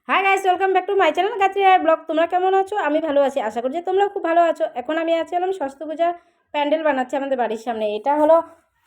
High guys, welcome back to my channel Gayatri Roy blog. তোমরা কেমন আছো? আমি ভালো আছি, আশা করছি তোমরাও খুব ভালো আছো। এখন আমি আছি সরস্বতী পূজার প্যান্ডেল বানাচ্ছি আমাদের বাড়ির সামনে। এটা হলো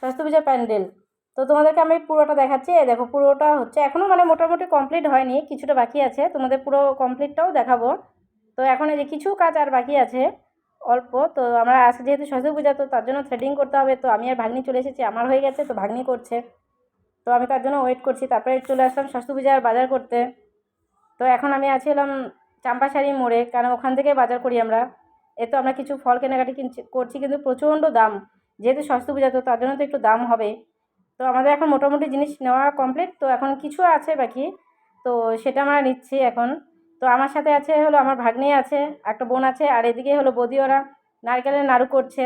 সরস্বতী পূজার প্যান্ডেল। তো তোমাদেরকে আমি পুরোটা দেখাচ্ছি। এই দেখো, পুরোটা হচ্ছে এখনও মোটামুটি কমপ্লিট হয়নি, কিছুটা বাকি আছে। তোমাদের পুরো কমপ্লিটটাও দেখাবো। তো এখন এই যে কিছু কাজ আর বাকি আছে অল্প। তো আমরা আজকে যেহেতু সরস্বতী পূজা, তো তার জন্য থ্রেডিং করতে হবে। তো আমি আর ভাগ্নি চলে এসেছি, আমার হয়ে গেছে, তো ভাগ্নি করছে। তো আমি তার জন্য ওয়েট করছি। তারপরে চলে আসলাম সরস্বতী পূজার বাজার করতে। তো এখন আমি আছি চাম্পাশাড়ি মোড়ে, কারণ ওখান থেকে বাজার করি আমরা। তো আমরা কিছু ফল কেনাকাটি করছি, কিন্তু প্রচণ্ড দাম। যেহেতু সরস্বতী পূজা, তো তার জন্য তো একটু দাম হবে। তো আমাদের এখন মোটামুটি জিনিস নেওয়া কমপ্লিট। তো এখন কিছু আছে বাকি, তো সেটা আমরা নিচ্ছি এখন। তো আমার সাথে আছে আমার ভাগ্নি আছে, একটা বোন আছে, আর এদিকে বৌদি ওরা নারকেলের নাড়ু করছে।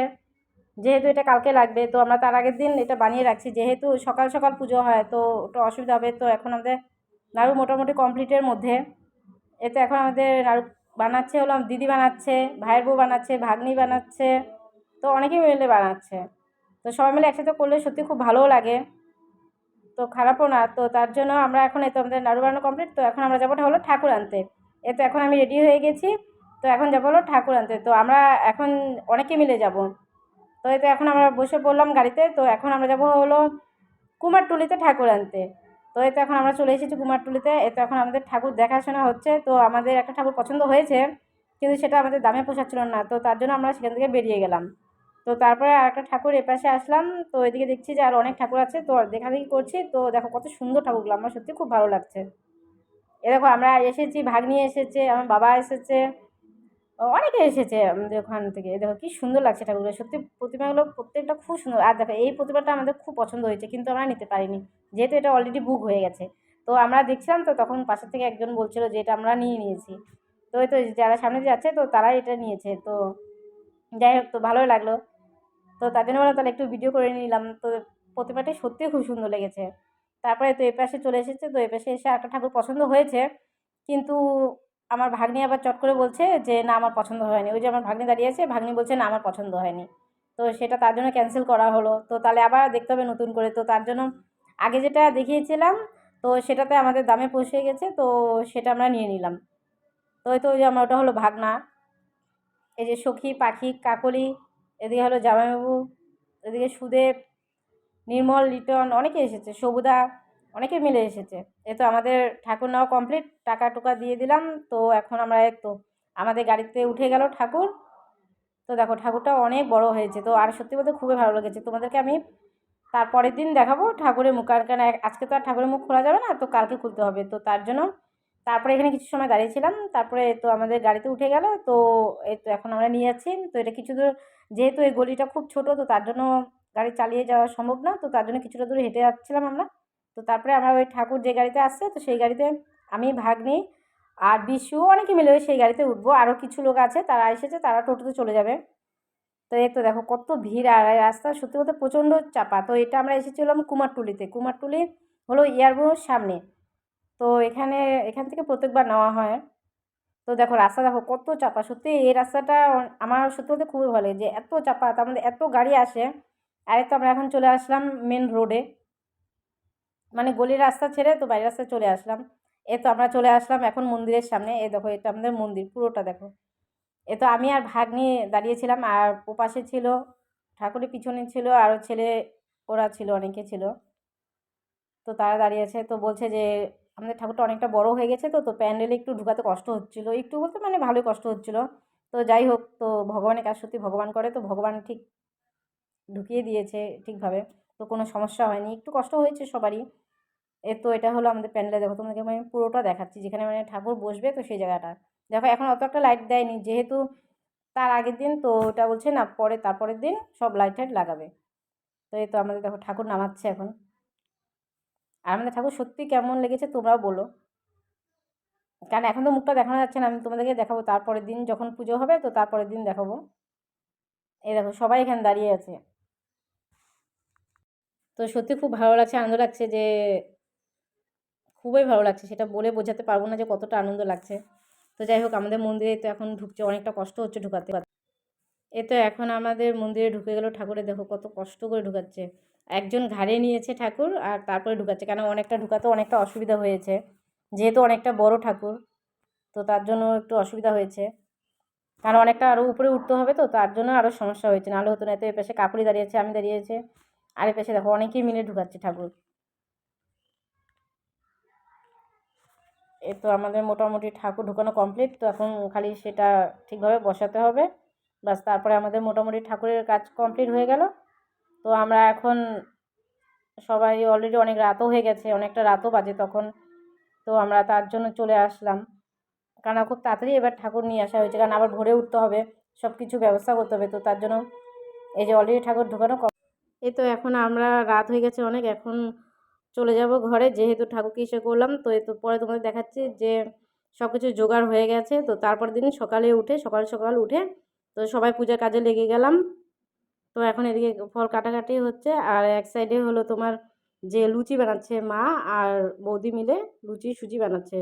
যেহেতু এটা কালকে লাগবে, তো আমরা তার আগের দিন এটা বানিয়ে রাখছি, যেহেতু সকাল সকাল পুজো হয়, তো একটু অসুবিধা হবে। তো এখন আমাদের নাড়ু মোটামুটি কমপ্লিটের মধ্যে। এখন আমাদের নাড়ু বানাচ্ছে দিদি বানাচ্ছে, ভাইয়ের বউ বানাচ্ছে, ভাগ্নি বানাচ্ছে। তো অনেকেই মিলে বানাচ্ছে। তো সবাই মিলে একসাথে করলে সত্যি খুব ভালোও লাগে, তো খারাপও না। তো তার জন্য আমরা এখন আমাদের নাড়ু বানানো কমপ্লিট। তো এখন আমরা যাবো ঠাকুর আনতে। এখন আমি রেডি হয়ে গেছি। তো এখন যাবো ঠাকুর আনতে। তো আমরা এখন অনেকে মিলে যাব। তো এখন আমরা বসে পড়লাম গাড়িতে। তো এখন আমরা যাবো কুমারটুলিতে ঠাকুর আনতে। তো এখন আমরা চলে এসেছি কুমারটুলিতে। এখন আমাদের ঠাকুর দেখাশোনা হচ্ছে। তো আমাদের একটা ঠাকুর পছন্দ হয়েছে, কিন্তু সেটা আমাদের দামে পোষাচ্ছিল না। তো তার জন্য আমরা সেখান থেকে বেরিয়ে গেলাম। তো তারপরে আরেকটা ঠাকুর এপাশে আসলাম। তো এদিকে দেখছি যে আরও অনেক ঠাকুর আছে, তো দেখাদেখি করছি। তো দেখো কত সুন্দর ঠাকুরগুলো, আমার সত্যি খুব ভালো লাগছে। দেখো আমরা এসেছি, ভাগ্নি এসেছে, আমার বাবা এসেছে, অনেকে এসেছে আমাদের ওখান থেকে। দেখো কি সুন্দর লাগছে ঠাকুরগুলো, সত্যি প্রতিমাগুলো প্রত্যেকটা খুব সুন্দর। আর দেখো এই প্রতিমাটা আমাদের খুব পছন্দ হয়েছে, কিন্তু আমরা নিতে পারিনি, যেহেতু এটা অলরেডি বুক হয়ে গেছে। তো আমরা দেখছিলাম, তো তখন পাশের থেকে একজন বলছিল যে এটা আমরা নিয়ে নিয়েছি। তো যারা সামনে যাচ্ছে, তো তারাই এটা নিয়েছে। তো যাই হোক, তো ভালোই লাগলো। তো তার জন্য বললাম তাহলে একটু ভিডিও করে নিলাম। তো প্রতিমাটি সত্যিই খুব সুন্দর লেগেছে। তারপরে তো এপাশে চলে এসেছে। তো এপাশে এসে একটা ঠাকুর পছন্দ হয়েছে, কিন্তু আমার ভাগ্নি আবার চট করে বলছে যে না, আমার পছন্দ হয়নি। ওই যে আমার ভাগ্নি দাঁড়িয়ে আছে, ভাগ্নি বলছে না, আমার পছন্দ হয়নি। তো সেটা তার জন্য ক্যান্সেল করা হলো। তো তাহলে আবার দেখতে হবে নতুন করে। তো তার জন্য আগে যেটা দেখিয়েছিলাম, তো সেটাতে আমাদের দামে পৌঁছে গেছে, তো সেটা আমরা নিয়ে নিলাম। তো ওই যে আমার ওটা ভাগনা, এই যে সখী, পাখি, কাকলি, এদিকে জামাইবাবু, এদিকে সুদেব, নির্মল, লিটন, অনেকে এসেছে, সবুদা, অনেকে মিলে এসেছে। তো আমাদের ঠাকুর নেওয়া কমপ্লিট, টাকা টুকা দিয়ে দিলাম। তো এখন আমরা আমাদের গাড়িতে উঠে গেল ঠাকুর। তো দেখো ঠাকুরটা অনেক বড় হয়েছে। তো আর সত্যি বলতে খুবই ভালো লেগেছে। তোমাদেরকে আমি তারপরের দিন দেখাবো ঠাকুরের মুখ, কারণ আজকে তো আর ঠাকুরের মুখ খোলা যাবে না, তো কালকে খুলতে হবে। তো তার জন্য তারপরে এখানে কিছু সময় দাঁড়িয়েছিলাম। তারপরে তো আমাদের গাড়িতে উঠে গেল। তো এখন আমরা নিয়ে যাচ্ছি। তো এটা কিছু দূর, যেহেতু এই গলিটা খুব ছোট, তো তার জন্য গাড়ি চালিয়ে যাওয়া সম্ভব না। তো তার জন্য কিছুটা দূরে হেঁটে যাচ্ছিলাম আমরা। তো তারপরে আমরা ওই ঠাকুর যে গাড়িতে আসছে, তো সেই গাড়িতে আমি, ভাগ্নি আর বিশু, অনেকে মিলে সেই গাড়িতে উঠবো। আরও কিছু লোক আছে, তারা এসেছে, তারা টোটোতে চলে যাবে। তো তো দেখো কত ভিড়, আর এই রাস্তা সত্যি বলতে প্রচণ্ড চাপা। তো এটা আমরা এসেছিলাম কুমারটুলিতে। কুমারটুলি এয়ারপোর্টের সামনে। তো এখান থেকে প্রত্যেকবার নেওয়া হয়। তো দেখো রাস্তা দেখো কত চাপা, সত্যি এই রাস্তাটা আমার সত্যি বলতে খুবই ভালো লাগে, যে এত চাপা, তার মধ্যে এত গাড়ি আসে। আর তো আমরা এখন চলে আসলাম মেন রোডে, মানে গলির রাস্তা ছেড়ে তো বাইরের রাস্তায় চলে আসলাম। তো আমরা চলে আসলাম এখন মন্দিরের সামনে। দেখো এটা আমাদের মন্দির পুরোটা দেখো। তো আমি আর ভাগ্নি দাঁড়িয়েছিলাম, আর ওপাশে ছিল ঠাকুরের পিছনে ছিল আরও ছেলে, ওরা ছিল, অনেকে ছিল। তো তারা দাঁড়িয়ে আছে। তো বলছে যে আমাদের ঠাকুরটা অনেকটা বড় হয়ে গেছে, তো তো প্যান্ডেলে একটু ঢুকাতে কষ্ট হচ্ছিলো, একটু বলতে মানে ভালোই কষ্ট হচ্ছিলো। তো যাই হোক, তো ভগবানের কাজ সত্যি ভগবান করে, তো ভগবান ঠিক ঢুকিয়ে দিয়েছে ঠিকভাবে। তো কোনো সমস্যা হয়নি, একটু কষ্ট হয়েছে সবারই। তো এটা আমাদের প্যান্ডেলে। দেখো তোমাদেরকে আমি পুরোটা দেখাচ্ছি, যেখানে মানে ঠাকুর বসবে, তো সেই জায়গাটা দেখো। এখন অত একটা লাইট দেয়নি, যেহেতু তার আগের দিন। তো ওটা বলছে না, তারপরের দিন সব লাইট টাইট লাগাবে। তো তো আমাদের দেখো ঠাকুর নামাচ্ছে এখন। আর আমাদের ঠাকুর সত্যি কেমন লেগেছে তোমরাও বলো, কারণ এখন তো মুখটা দেখানো যাচ্ছে না। আমি তোমাদেরকে দেখাবো তারপরের দিন, যখন পুজো হবে, তো তারপরের দিন দেখাবো। দেখো সবাই এখানে দাঁড়িয়ে আছে। তো সত্যি খুব ভালো লাগছে, আনন্দ লাগছে, যে খুবই ভালো লাগছে, সেটা বলে বোঝাতে পারবো না যে কতটা আনন্দ লাগছে। তো যাই হোক, আমাদের মন্দিরে তো এখন ঢুকছে, অনেকটা কষ্ট হচ্ছে ঢুকাতে। তো এখন আমাদের মন্দিরে ঢুকে গেল ঠাকুরে। দেখো কত কষ্ট করে ঢুকাচ্ছে, একজন ঘাড়ে নিয়েছে ঠাকুর, আর তারপরে ঢুকাচ্ছে, কেন অনেকটা ঢুকাতে অনেকটা অসুবিধা হয়েছে, যেহেতু অনেকটা বড় ঠাকুর, তো তার জন্য একটু অসুবিধা হয়েছে, কারণ অনেকটা আরও উপরে উঠতে হবে, তো তার জন্য আরও সমস্যা হয়েছে, নাহলে হতো না। তো এ পাশে কাকুরি দাঁড়িয়েছে, আমি দাঁড়িয়েছে, আর এ পাশে দেখো অনেকেই মিলে ঢুকাচ্ছে ঠাকুর। এই তো আমাদের মোটামুটি ঠাকুর ঢুকানো কমপ্লিট, তো এখন খালি সেটা ঠিকভাবে বসাতে হবে, বাস। তারপরে আমাদের মোটামুটি ঠাকুরের কাজ কমপ্লিট হয়ে গেল। তো আমরা এখন সবাই অলরেডি অনেক রাতও হয়ে গেছে, অনেকটা রাতও বাজে তখন, তো আমরা তার জন্য চলে আসলাম, কারণ খুব তাড়াতাড়ি এবার ঠাকুর নিয়ে আসা হয়েছে, কারণ আবার ভোরে উঠতে হবে, সব কিছু ব্যবস্থা করতে হবে, তো তার জন্য এই যে অলরেডি ঠাকুর ঢোকানো। এই তো এখন আমরা রাত হয়ে গেছে অনেক, এখন চলে যাব ঘরে, যেহেতু ঠাকুরকে ইসে করলাম। তো এই তো পরে তোমাদের দেখাচ্ছি যে সব কিছু জোগাড় হয়ে গেছে। তো তারপর দিন সকালে উঠে, সকাল সকাল উঠে তো সবাই পূজার কাজে লেগে গেলাম। তো এখন এদিকে ফল কাটাকাটি হচ্ছে, আর এক সাইডে হলো তোমার যে লুচি বানাচ্ছে মা আর বৌদি মিলে, লুচি সুজি বানাচ্ছে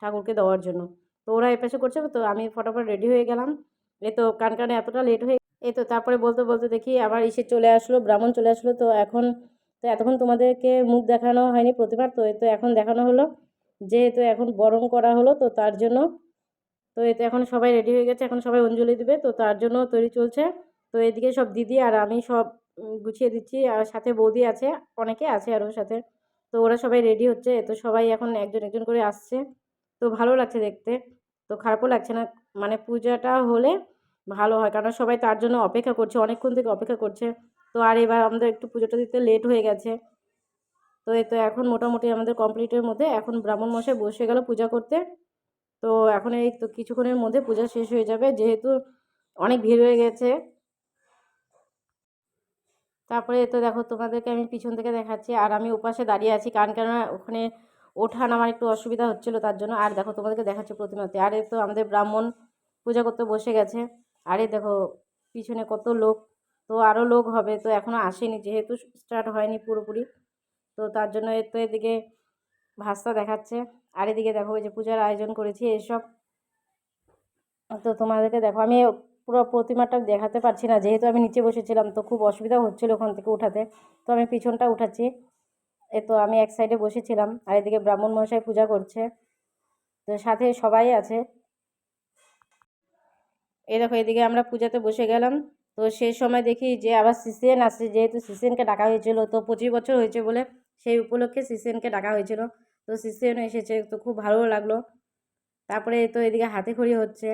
ঠাকুরকে দেওয়ার জন্য। তো ওরা এপাশে করছে, তো আমি ফটাফট রেডি হয়ে গেলাম। এই তো কানে এতটা লেট হয়ে, এই তো তারপরে বলতে বলতে দেখি আবার ইসে চলে আসলো, ব্রাহ্মণ চলে আসলো। তো এখন তো এতক্ষণ তোমাদেরকে মুখ দেখানো হয়নি প্রতিবার, তো এই তো এখন দেখানো হলো, যেহেতু এখন বরণ করা হলো, তো তার জন্য। তো এতে এখন সবাই রেডি হয়ে গেছে, এখন সবাই অঞ্জলি দিবে, তো তার জন্য তৈরি চলছে। তো এদিকে সব দিদি আর আমি সব গুছিয়ে দিচ্ছি, আর সাথে বৌদি আছে, অনেকে আছে আর ওর সাথে। তো ওরা সবাই রেডি হচ্ছে, তো সবাই এখন একজন একজন করে আসছে, তো ভালো লাগছে দেখতে, তো খারাপও লাগছে না। মানে পূজাটা হলে ভালো হয়, কারণ সবাই তার জন্য অপেক্ষা করছে, অনেকক্ষণ থেকে অপেক্ষা করছে। তো আর এবার আমাদের একটু পুজোটা দিতে লেট হয়ে গেছে। তো এই তো এখন মোটামুটি আমাদের কমপ্লিটের মধ্যে, এখন ব্রাহ্মণ মশাই বসে গেল পূজা করতে। তো এখন এই তো কিছুক্ষণের মধ্যে পূজা শেষ হয়ে যাবে, যেহেতু অনেক ভিড় হয়ে গেছে। তারপরে তো দেখো তোমাদেরকে আমি পিছন থেকে দেখাচ্ছি, আর আমি ওপাশে দাঁড়িয়ে আছি, কারণ কেননা ওখানে ওঠা নামার একটু অসুবিধা হচ্ছিলো তার জন্য। আর দেখো তোমাদেরকে দেখাচ্ছি প্রতিমাতে, আর এই তো আমাদের ব্রাহ্মণ পূজা করতে বসে গেছে। আর এই দেখো পিছনে কত লোক, তো আরও লোক হবে, তো এখনও আসেনি, যেহেতু স্টার্ট হয়নি পুরোপুরি, তো তার জন্য এর তো এদিকে ভাস্তা দেখাচ্ছে। আর এদিকে দেখো ওই যে পূজার আয়োজন করেছি এসব। তো তোমাদেরকে দেখো আমি পুরো প্রতিমাটা দেখাতে পারছি না, যেহেতু আমি নিচে বসেছিলাম, তো খুব অসুবিধা হচ্ছিলো ওখান থেকে উঠাতে, তো আমি পিছনটা উঠাচ্ছি। এ তো আমি এক সাইডে বসেছিলাম, আর এদিকে ব্রাহ্মণ মশাই পূজা করছে, তো সাথে সবাই আছে। এই দেখো এদিকে আমরা পূজাতে বসে গেলাম। তো সেই সময় দেখি যে আবার সিসিএন আসছে, যেহেতু সিসিএনকে ডাকা হয়েছিল, তো 25 বছর হয়েছে বলে সেই উপলক্ষে সিসিএনকে ডাকা হয়েছিল। তো সিসিএনও এসেছে, তো খুব ভালো লাগলো। তারপরে তো এদিকে হাতে খড়ি হচ্ছে,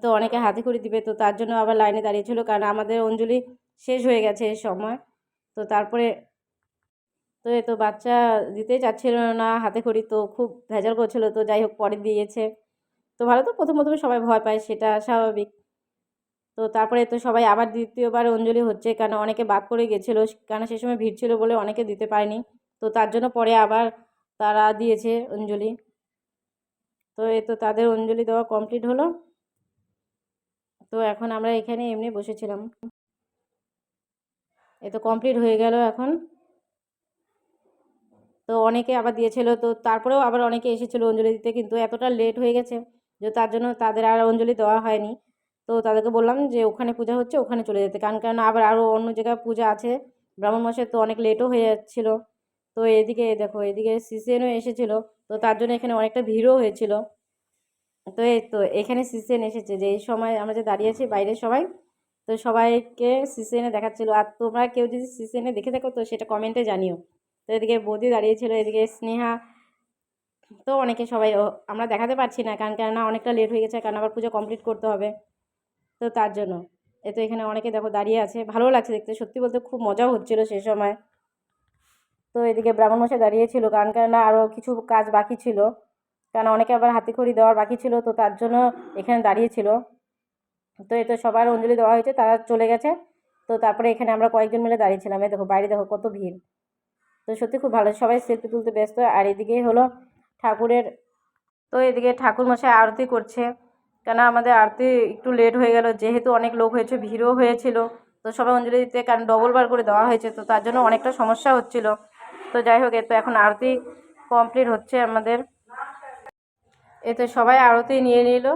তো অনেকে হাতে খড়ি দিবে, তো তার জন্য আবার লাইনে দাঁড়িয়েছিল, কারণ আমাদের অঞ্জলি শেষ হয়ে গেছে এই সময়। তো তারপরে তো এ তো বাচ্চা দিতেই চাচ্ছিল না হাতে খড়ি, তো খুব ভেজাল করছিল, তো যাই হোক পরে দিয়েছে। তো ভালো, তো প্রথম প্রথমে সবাই ভয় পায়, সেটা স্বাভাবিক। তো তারপরে তো সবাই আবার দ্বিতীয়বার অঞ্জলি হচ্ছে, কারণ অনেকে বাদ পড়ে গেছিলো, কারণ সেই সময় ভিড় ছিল বলে অনেকে দিতে পারেনি, তো তার জন্য পরে আবার তারা দিয়েছে অঞ্জলি। তো এই তো তাদের অঞ্জলি দেওয়া কমপ্লিট হলো। তো এখন আমরা এখানে এমনি বসেছিলাম, এ তো কমপ্লিট হয়ে গেল এখন। তো অনেকে আবার দিয়েছিল, তো তারপরেও আবার অনেকে এসেছিলো অঞ্জলি দিতে, কিন্তু এতটা লেট হয়ে গেছে যে তার জন্য তাদের আর অঞ্জলি দেওয়া হয়নি। তো তাদেরকে বললাম যে ওখানে পূজা হচ্ছে ওখানে চলে যেতে, কারণ আবার আরও অন্য জায়গায় পূজা আছে ব্রাহ্মণ মশাই, তো অনেক লেটও হয়ে যাচ্ছিলো। তো এদিকে দেখো এদিকে সিসিএনও এসেছিলো, তো তার জন্য এখানে অনেকটা ভিড়ও হয়েছিল। তো এই তো এখানে সিসিএন এসেছে, যে এই সময় আমরা যে দাঁড়িয়ে আছি বাইরে সবাই, তো সবাইকে সিসিএনে দেখাচ্ছিলো। আর তোমরা কেউ যদি সিসিএনে দেখে থাকো তো সেটা কমেন্টে জানিও। তো এদিকে বৌদি দাঁড়িয়েছিল, এদিকে স্নেহা, তো অনেকে সবাই আমরা দেখাতে পারছি না, কেননা অনেকটা লেট হয়ে গেছে, কারণ আবার পুজো কমপ্লিট করতে হবে, তো তার জন্য। এ তো এখানে অনেকে দেখো দাঁড়িয়ে আছে, ভালো লাগছে দেখতে, সত্যি বলতে খুব মজাও হচ্ছিলো সেই সময়। তো এদিকে ব্রাহ্মণ মশাই দাঁড়িয়েছিল, কেননা আরও কিছু কাজ বাকি ছিল, কারণ অনেকে আবার হাতে খড়ি দেওয়ার বাকি ছিল, তো তার জন্য এখানে দাঁড়িয়েছিল। তো এই তো সবার অঞ্জলি দেওয়া হয়েছে, তারা চলে গেছে। তো তারপরে এখানে আমরা কয়েকজন মিলে দাঁড়িয়েছিলাম, এই দেখো বাইরে দেখো কত ভিড়। তো সত্যি খুব ভালো, সবাই সেলফি তুলতে ব্যস্ত। আর এদিকেই হলো ঠাকুরের, তো এদিকে ঠাকুর মশাই আরতি করছে, কেন আমাদের আরতি একটু লেট হয়ে গেল, যেহেতু অনেক লোক হয়েছে, ভিড়ও হয়েছিল, তো সবাই অঞ্জলি দিতে, কারণ ডবল বার করে দেওয়া হয়েছে, তো তার জন্য অনেকটা সমস্যা হচ্ছিল। তো যাই হোক, তো এখন আরতি কমপ্লিট হচ্ছে আমাদের, এতে সবাই আরতি নিয়ে নিল।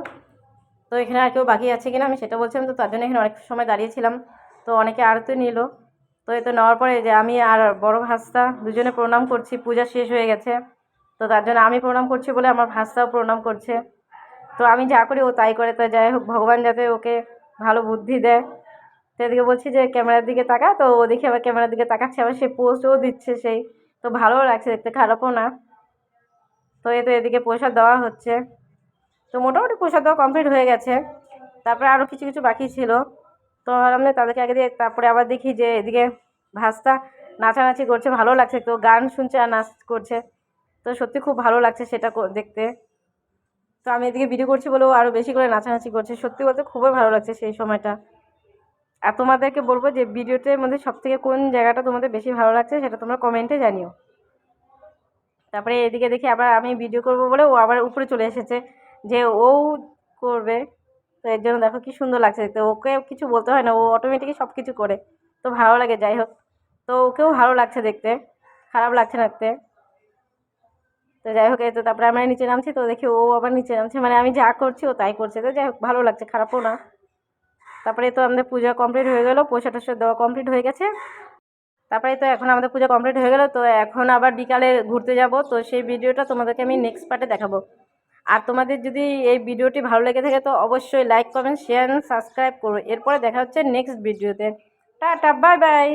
তো এখানে আর কেউ বাকি আছে কিনা আমি সেটা বলছিলাম, তো তার জন্য এখানে অনেক সময় দাঁড়িয়েছিলাম। তো অনেকে আরতি নিল। তো এতে নেওয়ার পরে যে আমি আর বড় ভাস্তা দুজনে প্রণাম করছি, পূজা শেষ হয়ে গেছে। তো তার জন্য আমি প্রণাম করছি বলে আমার ভাস্তাও প্রণাম করছে। তো আমি যা করি ও তাই করে। তো যাই হোক, ভগবান যাতে ওকে ভালো বুদ্ধি দেয়। তো এদিকে বলছি যে ক্যামেরার দিকে তাকা, তো ও দেখি আবার ক্যামেরার দিকে তাকাচ্ছে, আবার সে পোস্টও দিচ্ছে সেই। তো ভালোও লাগছে দেখতে, খারাপও না। তো এই তো এদিকে প্রসাদ দেওয়া হচ্ছে। তো মোটামুটি প্রসাদ দেওয়া কমপ্লিট হয়ে গেছে। তারপরে আরও কিছু কিছু বাকি ছিল। তো ভাবলাম যে তাদেরকে আগে দিয়ে, তারপরে আবার দেখি যে এদিকে ভাস্তা নাচানাচি করছে, ভালো লাগছে। তো গান শুনছে আর নাচ করছে, তো সত্যি খুব ভালো লাগছে সেটা দেখতে। তো আমি এদিকে ভিডিও করছি বলেও আরও বেশি করে নাচানাচি করছে, সত্যি বলতে খুবই ভালো লাগছে সেই সময়টা। আর তোমাদেরকে বলবো যে ভিডিওটার মধ্যে সবথেকে কোন জায়গাটা তোমাদের বেশি ভালো লাগছে সেটা তোমরা কমেন্টে জানিও। তারপরে এদিকে দেখি আবার আমি ভিডিও করব বলে ও আবার উপরে চলে এসেছে যে ও করবে। তো এর জন্য দেখো কি সুন্দর লাগছে দেখতে, ওকে কিছু বলতে হয় না, ও অটোমেটিকই সব কিছু করে। তো ভালো লাগে, যাই হোক। তো ওকেও ভালো লাগছে দেখতে, খারাপ লাগছে না দেখতে। তো যাই হোক, এই তো তারপরে আমরা নিচে নামছি, তো দেখি ও আবার নিচে নামছে, মানে আমি যা করছি ও তাই করছে। তো যাই হোক, ভালো লাগছে, খারাপও না। তারপরে তো আমাদের পূজা কমপ্লিট হয়ে গেল, প্রসাদ টসাদ দেওয়া কমপ্লিট হয়ে গেছে। তারপরে তো এখন আমাদের পূজা কমপ্লিট হয়ে গেল। তো এখন আবার বিকালে ঘুরতে যাব, তো সেই ভিডিওটা তোমাদেরকে আমি নেক্সট পার্টে দেখাবো। আর তোমাদের যদি এই ভিডিওটি ভালো লেগে থাকে তো অবশ্যই লাইক, কমেন্ট, শেয়ার এবং সাবস্ক্রাইব করো। এরপরে দেখা হচ্ছে নেক্সট ভিডিওতে। Tata, bye bye.